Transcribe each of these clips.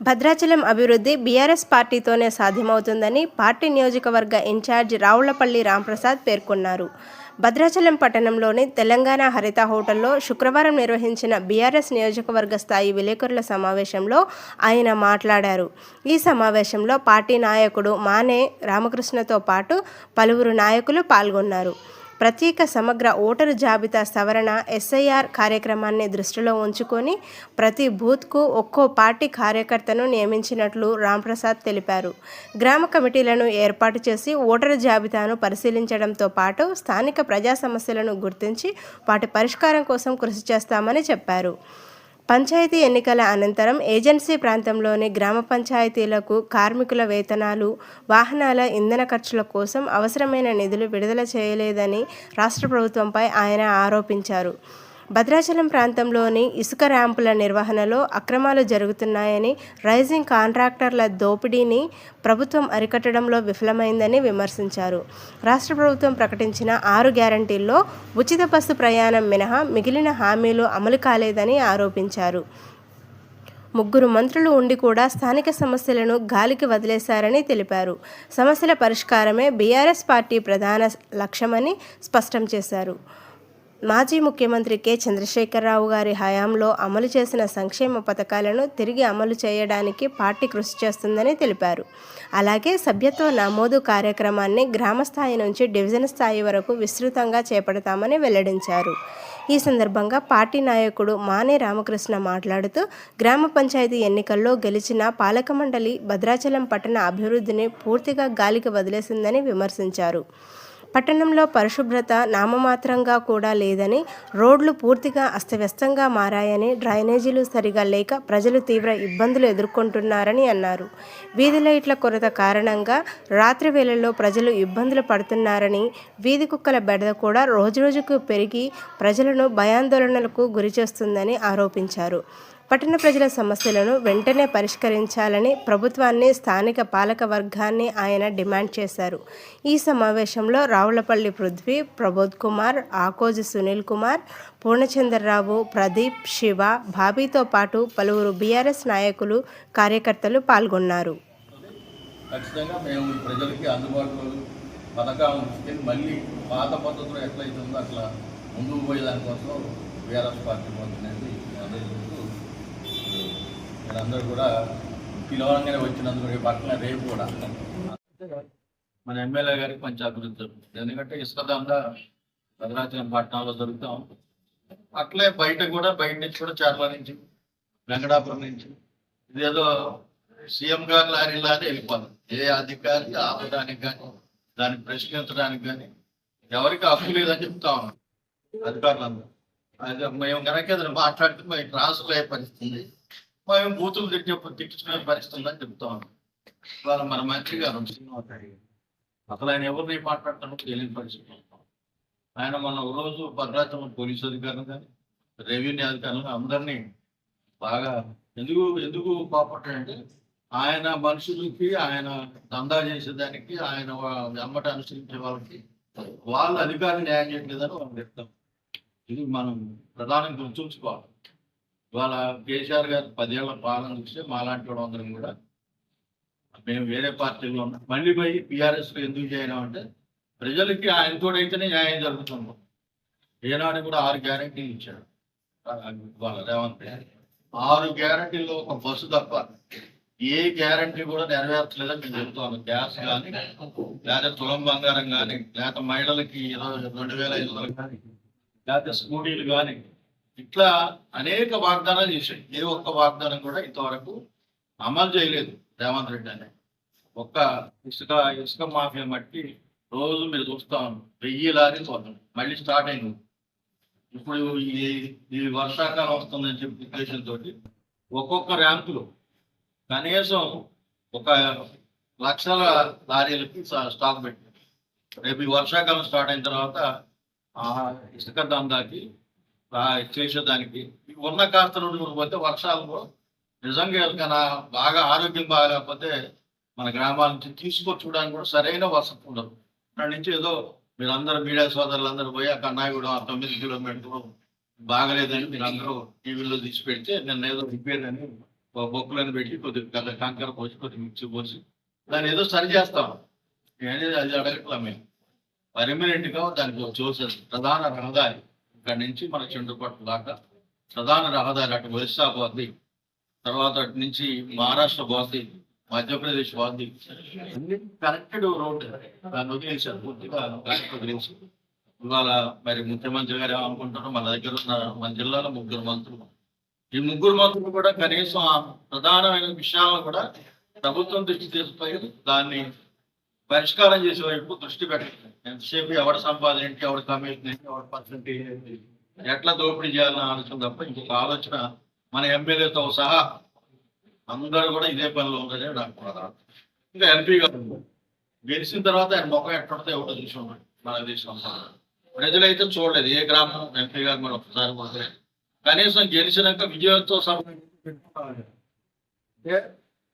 భద్రాచలం అభివృద్ధి బీఆర్ఎస్ పార్టీతోనే సాధ్యమవుతుందని పార్టీ నియోజకవర్గ ఇన్ఛార్జ్ రావులపల్లి రాంప్రసాద్ పేర్కొన్నారు. భద్రాచలం పట్టణంలోని తెలంగాణ హరిత హోటల్లో శుక్రవారం నిర్వహించిన బీఆర్ఎస్ నియోజకవర్గ స్థాయి విలేకరుల సమావేశంలో ఆయన మాట్లాడారు. ఈ సమావేశంలో పార్టీ నాయకుడు మానే రామకృష్ణతో పాటు పలువురు నాయకులు పాల్గొన్నారు. ప్రత్యేక సమగ్ర ఓటరు జాబితా సవరణ ఎస్ఐఆర్ కార్యక్రమాన్ని దృష్టిలో ఉంచుకొని ప్రతి బూత్కు ఒక్కో పార్టీ కార్యకర్తను నియమించినట్లు రాంప్రసాద్ తెలిపారు. గ్రామ కమిటీలను ఏర్పాటు చేసి ఓటరు జాబితాను పరిశీలించడంతో పాటు స్థానిక ప్రజా సమస్యలను గుర్తించి వాటి పరిష్కారం కోసం కృషి చేస్తామని చెప్పారు. పంచాయతీ ఎన్నికల అనంతరం ఏజెన్సీ ప్రాంతంలోని గ్రామ పంచాయతీలకు కార్మికుల వేతనాలు, వాహనాల ఇంధన ఖర్చుల కోసం అవసరమైన నిధులు విడుదల చేయలేదని రాష్ట్ర ప్రభుత్వంపై ఆయన ఆరోపించారు. భద్రాచలం ప్రాంతంలోని ఇసుక ర్యాంపుల నిర్వహణలో అక్రమాలు జరుగుతున్నాయని, రైజింగ్ కాంట్రాక్టర్ల దోపిడీని ప్రభుత్వం అరికట్టడంలో విఫలమైందని విమర్శించారు. రాష్ట్ర ప్రభుత్వం ప్రకటించిన 6 గ్యారంటీల్లో ఉచిత బస్సు ప్రయాణం మినహా మిగిలిన హామీలు అమలు కాలేదని ఆరోపించారు. 3 మంత్రులు ఉండి కూడా స్థానిక సమస్యలను గాలికి వదిలేశారని తెలిపారు. సమస్యల పరిష్కారమే బీఆర్ఎస్ పార్టీ ప్రధాన లక్ష్యమని స్పష్టం చేశారు. మాజీ ముఖ్యమంత్రి కె. చంద్రశేఖరరావు గారి హయాంలో అమలు చేసిన సంక్షేమ పథకాలను తిరిగి అమలు చేయడానికి పార్టీ కృషి చేస్తుందని తెలిపారు. అలాగే సభ్యత్వ నమోదు కార్యక్రమాన్ని గ్రామ స్థాయి నుంచి డివిజన్ స్థాయి వరకు విస్తృతంగా చేపడతామని వెల్లడించారు. ఈ సందర్భంగా పార్టీ నాయకుడు మానే రామకృష్ణ మాట్లాడుతూ, గ్రామ పంచాయతీ ఎన్నికల్లో గెలిచిన పాలక మండలి భద్రాచలం పట్టణ అభివృద్ధిని పూర్తిగా గాలికి వదిలేసిందని విమర్శించారు. పట్టణంలో పరిశుభ్రత నామమాత్రంగా కూడా లేదని, రోడ్లు పూర్తిగా అస్తవ్యస్తంగా మారాయని, డ్రైనేజీలు సరిగా లేక ప్రజలు తీవ్ర ఇబ్బందులు ఎదుర్కొంటున్నారని అన్నారు. వీధి లైట్ల కొరత కారణంగా రాత్రి వేళల్లో ప్రజలు ఇబ్బందులు పడుతున్నారని, వీధి కుక్కల బెడద కూడా రోజురోజుకు పెరిగి ప్రజలను భయాందోళనలకు గురిచేస్తుందని ఆరోపించారు. పట్టణ ప్రజల సమస్యలను వెంటనే పరిష్కరించాలని ప్రభుత్వాన్ని, స్థానిక పాలక వర్గాన్ని ఆయన డిమాండ్ చేశారు. ఈ సమావేశంలో రావులపల్లి పృథ్వీ, ప్రబోధ్ కుమార్, ఆకోజి సునీల్ కుమార్, పూర్ణచంద్రరావు, ప్రదీప్, శివ, బాబీతో పాటు పలువురు బీఆర్ఎస్ నాయకులు, కార్యకర్తలు పాల్గొన్నారు. ఖచ్చితంగా మేము ప్రజలకి అందుబాటులో పథకాలను తీసుకెళ్ళి మళ్ళీ పాత పద్ధతిలో ఎట్లయితే ఉందో అట్లా ముందుకు పోయేదానికోసం బీఆర్ఎస్ పార్టీ పోతుందండి. మీరందరూ కూడా పిలవగానే వచ్చినందుకు పక్కన రేపు కూడా మన ఎమ్మెల్యే గారికి మంచి అభివృద్ధి జరుగుతుంది. ఎందుకంటే ఇసుక దందా భద్రాచలం పట్టణంలో జరుగుతాం. అట్లే బయట నుంచి కూడా చేర్ల నుంచి, వెంకటాపురం నుంచి ఇదేదో సీఎం గారు లారీలానే వెళ్ళిపోతాం. ఏ అధికారి ఆపడానికి కానీ, దాన్ని ప్రశ్నించడానికి కానీ ఎవరికి హక్కు లేదని చెప్తా ఉన్నాం అధికారులందరూ. అది మేము కనుక ఏదైనా మాట్లాడితే మేము ట్రాన్స్ఫర్ అయ్యే పరిస్థితి, మేము బూతులు తిట్టించుకునే పరిస్థితి ఉందని చెప్తా ఉన్నాం. ఇవాళ మన మంత్రి గారు అసలు ఆయన ఎవరిని మాట్లాడతానో తెలియని పరిస్థితి. ఆయన మన రోజు భద్రాచలం పోలీసు అధికారులు కానీ, రెవెన్యూ అధికారులు అందరినీ బాగా ఎందుకు పాపట్టాడంటే, ఆయన మనుషులకి, ఆయన దందా చేసేదానికి, ఆయన అమ్మట అనుసరించే వాళ్ళకి వాళ్ళ అధికారులు న్యాయం చేయట్లేదని వాళ్ళు చెప్తాం. ఇది మనం ప్రధానంగా గుర్తుంచుకోవాలి. ఇవాళ కేసీఆర్ గారు 10 ఏళ్ల పాలన చూస్తే మాలాంటి వాడు అందరం కూడా మేము వేరే పార్టీలో ఉన్నాం. మళ్ళీ పోయి బీఆర్ఎస్లో ఎందుకు చేయడం అంటే, ప్రజలకి ఆయనతో అయితేనే న్యాయం జరుగుతుంది. ఏనాడు కూడా 6 గ్యారంటీలు ఇచ్చాడు వాళ్ళ రేవంత్ రెడ్డి. 6 గ్యారంటీల్లో ఒక బస్సు తప్ప ఏ గ్యారంటీ కూడా నెరవేర్చలేదని మేము చెబుతాను. గ్యాస్ కానీ, లేదా తులం బంగారం కానీ, లేదా మహిళలకి 2,500 కానీ, లేకపోతే స్కూటీలు కానీ, ఇట్లా అనేక వాగ్దానాలు చేశాడు. ఏ ఒక్క వాగ్దానం కూడా ఇంతవరకు అమలు చేయలేదు రేవంత్ రెడ్డి అని. ఒక్క ఇసుక మాఫియా మట్టి రోజు మీరు చూస్తాం 1000 లారీ పోతాం. మళ్ళీ స్టార్ట్ అయింది. ఇప్పుడు ఈ వర్షాకాలం వస్తుందని చెప్పి ఉద్దేశం తోటి ఒక్కొక్క ర్యాంకులు కనీసం 1,00,000 లారీలకి స్టాక్ పెట్టారు. రేపు ఈ వర్షాకాలం స్టార్ట్ అయిన తర్వాత ఇసుక దందాకి చేసేదానికి ఉన్న కాస్త నుండి పోతే వర్షాలు నిజంగా ఎవరికైనా బాగా ఆరోగ్యం బాగాలేకపోతే మన గ్రామాల నుంచి తీసుకొచ్చుకోవడానికి కూడా సరైన వసతి ఉండదు. అక్కడి నుంచి ఏదో మీరందరూ మీడియా సోదరులందరూ పోయి అక్కడ నాయకుడు 9 కిలోమీటర్లు బాగలేదని మీరు అందరూ టీవీలో తీసి పెడితే నిన్న ఏదో రిపేర్ అని బొక్కులను పెట్టి కొద్దిగా కంకర పోసి కొద్దిగా మిక్సీ పోసి దాన్ని ఏదో సరి చేస్తాం. అనేది అది అడగట్లా మేము. పర్మనెంట్గా దానికి చూసేది ప్రధాన రహదారి ఇక్కడి నుంచి మన చెండుపట్టు దాకా ప్రధాన రహదారి. అటు ఒరిస్సా పోద్ది, తర్వాత అటు నుంచి మహారాష్ట్ర పోద్ది, మధ్యప్రదేశ్ పోద్ది, అన్ని కనెక్టెడ్ రోడ్. దాన్ని వదిలేసారు పూర్తిగా, దానికి వదిలేసి ఇవాళ మరి ముఖ్యమంత్రి గారు ఏమనుకుంటారో, మన దగ్గర ఉన్న మన జిల్లాలో 3 మంత్రులు, ఈ 3 మంత్రులు కూడా కనీసం ఆ ప్రధానమైన విషయాలను కూడా ప్రభుత్వం దృష్టి తీసుకుపోయి దాన్ని పరిష్కారం చేసే వైపు దృష్టి పెట్టండి. ఎంతసేపు ఎవరి సంపాదన ఏంటి, ఎవరి కమిషన్ ఏంటి, ఎవరి పర్సెంటేజ్ ఏంటి, ఎట్లా దోపిడీ చేయాలని ఆలోచన తప్ప ఇంకొక ఆలోచన మన ఎమ్మెల్యేతో సహా అందరూ కూడా ఇదే పనిలో ఉందని నాకు ప్రధానం. ఇంకా ఎంపీ గారు గెలిచిన తర్వాత ఆయన ముఖం ఎట్టుంటే ఒకటో చూసి ఉన్నాడు మన దేశంలో. ప్రజలైతే చూడలేదు ఏ గ్రామం ఎంపీ గారు మరి ఒకసారి పోతే కనీసం గెలిచినాక విజయోత్సవ అంటే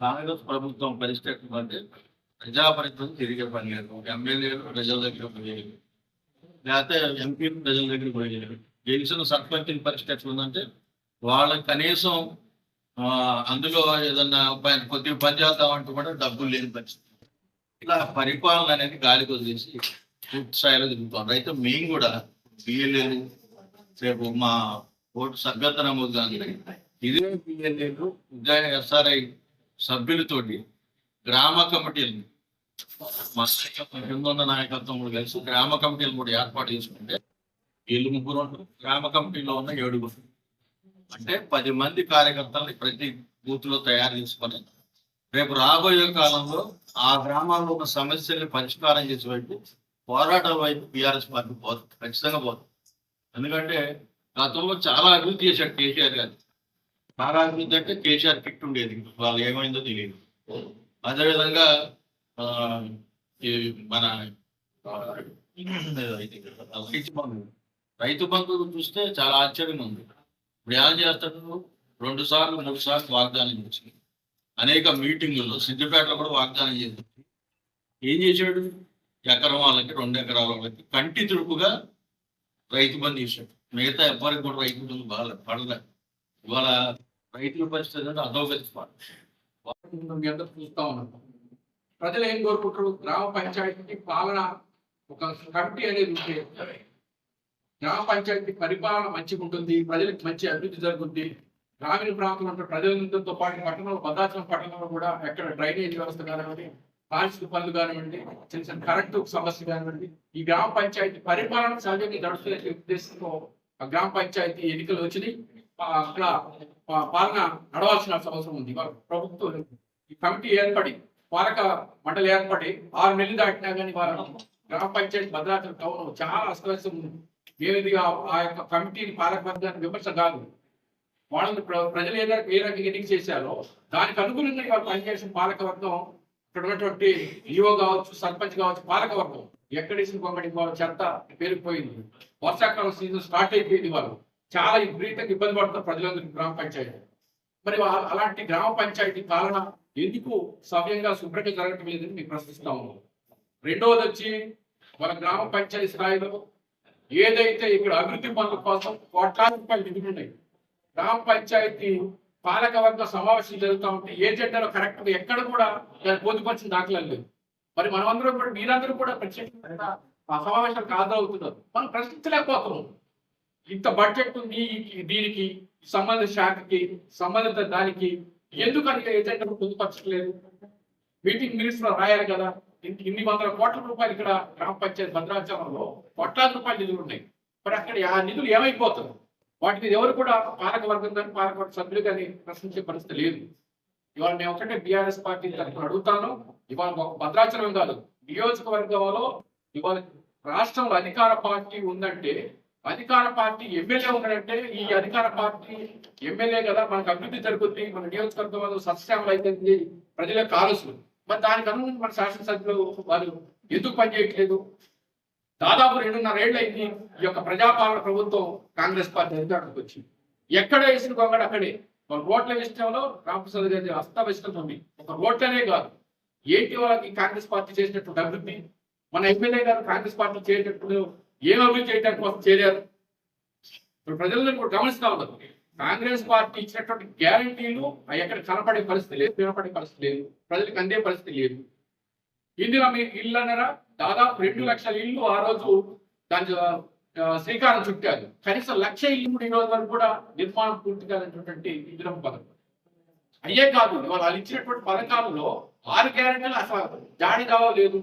కాంగ్రెస్ ప్రభుత్వం పరిస్థితి అంటే ప్రజాపరిస్థితులు తిరిగే పని లేదు. ఎమ్మెల్యేలు ప్రజల దగ్గర పోయేది, లేకపోతే ఎంపీలు ప్రజల దగ్గర పోయేది. గెలిచిన సర్పంచ్ పరిస్థితి ఉందంటే వాళ్ళకి కనీసం అందులో ఏదన్నా కొద్దిగా పని చేద్దామంటే కూడా డబ్బులు లేని పరిస్థితి. ఇలా పరిపాలన అనేది గాలికి వదిలేసి పూర్తి స్థాయిలో తిరుగుతాం. అయితే మేము కూడా బిఎల్ఏలు రేపు మా ఓటు సభ్యత నమోదు కానీ ఇదే బిఎల్ఏలు ఎస్ఆర్ఐ సభ్యులతోటి గ్రామ కమిటీలు మా కింద ఉన్న నాయకత్వం కూడా కలిసి గ్రామ కమిటీలు కూడా ఏర్పాటు చేసుకుంటే వీళ్ళు 3 ఉంటారు, గ్రామ కమిటీలో ఉన్న 7 అంటే 10 మంది కార్యకర్తలని ప్రతి బూత్ లో తయారు చేసుకొని రేపు రాబోయే కాలంలో ఆ గ్రామాల్లో ఉన్న సమస్యల్ని పరిష్కారం చేసే వైపు పోరాటాల వైపు బీఆర్ఎస్ పార్టీ పోతుంది, ఖచ్చితంగా పోతుంది. ఎందుకంటే గతంలో చాలా అభివృద్ధి చేశాడు కేసీఆర్ గారు. చాలా అభివృద్ధి అంటే కేసీఆర్ కిట్ ఉండేది, వాళ్ళు ఏమైందో తెలియదు. అదేవిధంగా మన రైతు బంధు చూస్తే చాలా ఆశ్చర్యంగా ఉంది. ఇప్పుడు ఏం చేస్తాడు, 2 సార్లు 3 సార్లు వాగ్దానం చేసి అనేక మీటింగుల్లో సిద్దిపేటలో కూడా వాగ్దానం చేసి ఏం చేశాడు, ఎకరం వాళ్ళకి 2 ఎకరాల వాళ్ళకి కంటి తుడుపుగా రైతు బంధు చేశాడు. మిగతా ఎవరికి కూడా రైతు బంధు బాగా పడలేదు. ఇవాళ రైతుల పరిస్థితి అంటే అధోగతి చూస్తా ఉన్నాం. ప్రజలు ఏం కోరుకుంటారు, గ్రామ పంచాయతీ పాలన ఒక కమిటీ అనేది ఉంటే గ్రామ పంచాయతీ పరిపాలన మంచిగా ఉంటుంది, ప్రజలకు మంచి అభివృద్ధి జరుగుతుంది. గ్రామీణ ప్రాంతంలో ఉంటే ప్రజలతో పాటు పట్టణంలో భద్రాచలం పట్టణంలో కూడా ఎక్కడ డ్రైనేజ్ వ్యవస్థ కానివ్వండి, పారిశుద్ధ పనులు కానివ్వండి, చిన్న చిన్న కరెంటు సమస్య కానివ్వండి, ఈ గ్రామ పంచాయతీ పరిపాలన సహజంగా నడుస్తున్న ఉద్దేశంతో ఆ గ్రామ పంచాయతీ ఎన్నికలు వచ్చినాయి. అక్కడ పాలన నడవాల్సిన అవసరం ఉంది. ప్రభుత్వం ఈ కమిటీ ఏర్పడి పాలక మండలి ఏర్పడి 6 నెలలు దాటినా కానీ వాళ్ళ గ్రామ పంచాయతీ భద్రాచలం టౌన్ చాలా అస్తవ్యస్తం ఉంది. మేము ఆ యొక్క కమిటీని పాలకవర్గాన్ని విమర్శ కాదు, వాళ్ళని ప్రజలు ఏ రకంగా ఎన్నిక చేశారో దానికి అనుగుణంగా వాళ్ళు పనిచేసిన పాలకవర్గం ఇక్కడ ఉన్నటువంటి ఈఓ కావచ్చు, సర్పంచ్ కావచ్చు, పాలకవర్గం ఎక్కడేసిన కొంగడి చెత్త పెరిగిపోయింది. వర్షాకాలం సీజన్ స్టార్ట్ అయిపోయింది. వాళ్ళు చాలా విపరీతంగా ఇబ్బంది పడుతున్నారు ప్రజలందరికీ గ్రామ పంచాయతీ. మరి అలాంటి గ్రామ పంచాయతీ పాలన ఎందుకు సవ్యంగా శుభ్రంగా జరగటం లేదని మేము ప్రశ్నిస్తా ఉన్నాం. రెండవది వచ్చి మన గ్రామ పంచాయతీ స్థాయిలో ఏదైతే ఇక్కడ అభివృద్ధి పనుల కోసం కోట్లాది రూపాయలు నిధులు ఉన్నాయి. గ్రామ పంచాయతీ పాలకవర్గ సమావేశం జరుగుతూ ఉంటే ఏజెండాలో కరెక్ట్గా ఎక్కడ కూడా పొందుపరిచిన దాఖలాలు లేదు. మరి మనమందరం కూడా మీరందరూ కూడా ప్రత్యేకంగా ఆ సమావేశాలకు హాజరవుతున్నారు. మనం ప్రశ్నించలేకపోతున్నాం. ఇంత బడ్జెట్ ఉంది దీనికి సంబంధిత శాఖకి సంబంధిత దానికి ఎందుకు అని ఏజెండా పొందుపరచట్లేదు? మీటింగ్ మినిట్స్ లో రాయాలి కదా. ఇన్ని వందల కోట్ల రూపాయలు ఇక్కడ గ్రామ పంచాయతీ భద్రాచలంలో కోట్లాది రూపాయల నిధులు ఉన్నాయి. మరి అక్కడ ఆ నిధులు ఏమైపోతుంది? వాటి మీద ఎవరు కూడా పాలకవర్గం కానీ పాలకవర్గ సభ్యులు కానీ ప్రశ్నించే పరిస్థితి లేదు. ఇవాళ నేను ఒకటే బీఆర్ఎస్ పార్టీ తరఫున అడుగుతాను. ఇవాళ ఒక భద్రాచలం కాదు, నియోజకవర్గంలో ఇవాళ రాష్ట్రంలో అధికార పార్టీ ఉందంటే, అధికార పార్టీ ఎమ్మెల్యే ఉన్నాడంటే ఈ అధికార పార్టీ ఎమ్మెల్యే కదా మనకు అభివృద్ధి జరుగుతుంది, మన నియోజకవర్గంలో సస్యామలు అయితే ప్రజలకు కాలుసు. మరి దానికి అనుగుణంగా మన శాసనసభ్యులు వాళ్ళు ఎందుకు పనిచేయట్లేదు? దాదాపు 2.5 ఏళ్ళు అయింది ఈ యొక్క ప్రజాపాలన ప్రభుత్వం కాంగ్రెస్ పార్టీ అధికారంలోకి వచ్చి. ఎక్కడ వేసిన కొంగడు అక్కడే. ఒక రోడ్ల విషయంలో రామప్రసాద్ గారి అస్తవ్యస్తం ఉంది. ఒక రోడ్లనే కాదు, ఏంటి వాళ్ళకి కాంగ్రెస్ పార్టీ చేసినటువంటి అభివృద్ధి? మన ఎమ్మెల్యే గారు కాంగ్రెస్ పార్టీ చేసేటప్పుడు ఏం అభివృద్ధి చేయడానికి కోసం చేరారు? ఇప్పుడు ప్రజలను కూడా గమనిస్తా ఉన్నారు. కాంగ్రెస్ పార్టీ ఇచ్చినటువంటి గ్యారంటీలు ఎక్కడ కనపడే పరిస్థితి లేదు, వినపడే పరిస్థితి లేదు, ప్రజలకు అందే పరిస్థితి లేదు. ఇందులో మీ ఇల్లు అన్నారా, దాదాపు 2 లక్షల ఇల్లు ఆ రోజు దాని శ్రీకారం చుట్టారు. కనీసం 1,00,000 ఇల్లు ఈ రోజు వరకు కూడా నిర్మాణం పూర్తి కానటువంటి ఇందిరమ్మ పథకం. అయ్యే కాదు, వాళ్ళు ఇచ్చినటువంటి పథకాలలో 6 గ్యారెంటీలు అసలు జాడి దావా లేదు.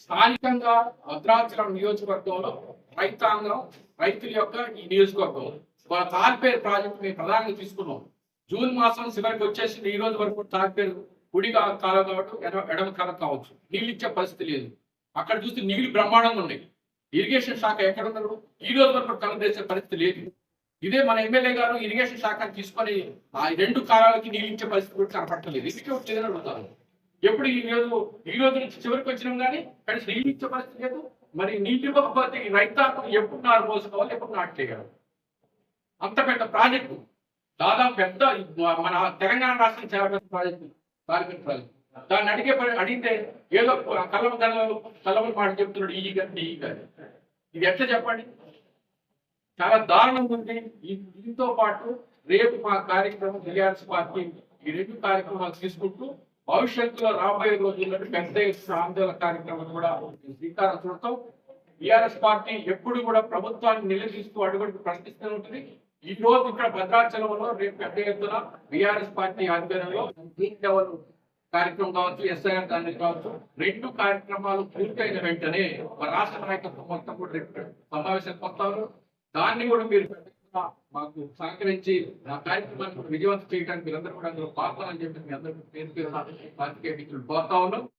స్థానికంగా భద్రాచలం నియోజకవర్గంలో రైతాంగం, రైతుల యొక్క ఈ నియోజకవర్గం వాళ్ళ తాల్పేరు ప్రాజెక్టు మేము ప్రధానంగా తీసుకున్నాం. జూన్ మాసం చివరికి వచ్చేసింది. ఈ రోజు వరకు తాల్పేరు కుడి కాలం కావచ్చు, ఎడమ కాలం కావచ్చు, నీళ్ళు ఇచ్చే పరిస్థితి లేదు. అక్కడ చూస్తే నీళ్లు బ్రహ్మాండంగా ఉన్నాయి. ఇరిగేషన్ శాఖ ఎక్కడ ఉన్నారు, ఈ రోజు వరకు కలదేసే పరిస్థితి లేదు. ఇదే మన ఎమ్మెల్యే గారు ఇరిగేషన్ శాఖను తీసుకొని ఆ 2 కాలాలకి నీళ్ళు ఇచ్చే పరిస్థితి కూడా కనపట్టలేదు. ఇది వచ్చేదని అడుగుతారు. ఎప్పుడు ఈ రోజు నుంచి చివరికి వచ్చినాం కానీ కనీసం నీళ్ళు ఇచ్చే పరిస్థితి లేదు. మరి నీళ్ళు ఇవ్వకపోతే ఈ రైతాంగం ఎప్పుడు నారు పోసుకోవాలి, ఎప్పుడు నాటేయగలరు? అంత పెద్ద ప్రాజెక్టు, దాదాపు పెద్ద మన తెలంగాణ రాష్ట్రం చాలా పెద్ద ప్రాజెక్టు, ప్రాజెక్టు. దాన్ని అడిగితే ఏదో కలవలు మాట చెప్తున్నాడు ఈ గారు. ఇది ఎట్లా చెప్పండి? చాలా దారుణంగా ఉంది. దీంతో పాటు రేపు మా కార్యక్రమం టీఆర్ఎస్ పార్టీ ఈ 2 కార్యక్రమాలు తీసుకుంటూ భవిష్యత్తులో రాబోయే రోజుల్లో పెద్ద ఎత్తున ఆందోళన కార్యక్రమం కూడా శ్రీకారం చుడతాం. టీఆర్ఎస్ పార్టీ ఎప్పుడు కూడా ప్రభుత్వాన్ని నిలదీస్తూ అడుగుడు ప్రశ్నిస్తూ ఉంటుంది. ఈ రోజు ఇక్కడ భద్రాచలంలో రేపు పెద్ద ఎత్తున టీఆర్ఎస్ పార్టీ ఆధ్వర్యంలో కార్యక్రమం కావచ్చు, ఎస్ఐఆర్ దాన్ని కావచ్చు, 2 కార్యక్రమాలు పూర్తయిన వెంటనే రాష్ట్ర నాయకత్వం మొత్తం కూడా రేపు సమావేశానికి వస్తారు. దాన్ని కూడా మీరు మాకు సహకరించి ఆ కార్యక్రమాన్ని విజయవంతం చేయడానికి మీరందరూ కూడా అందులో పాల్గొనాలని చెప్పి మీ అందరికీ పేరు పేరు పార్టీ మిత్రులు కోరుతా ఉన్నాం.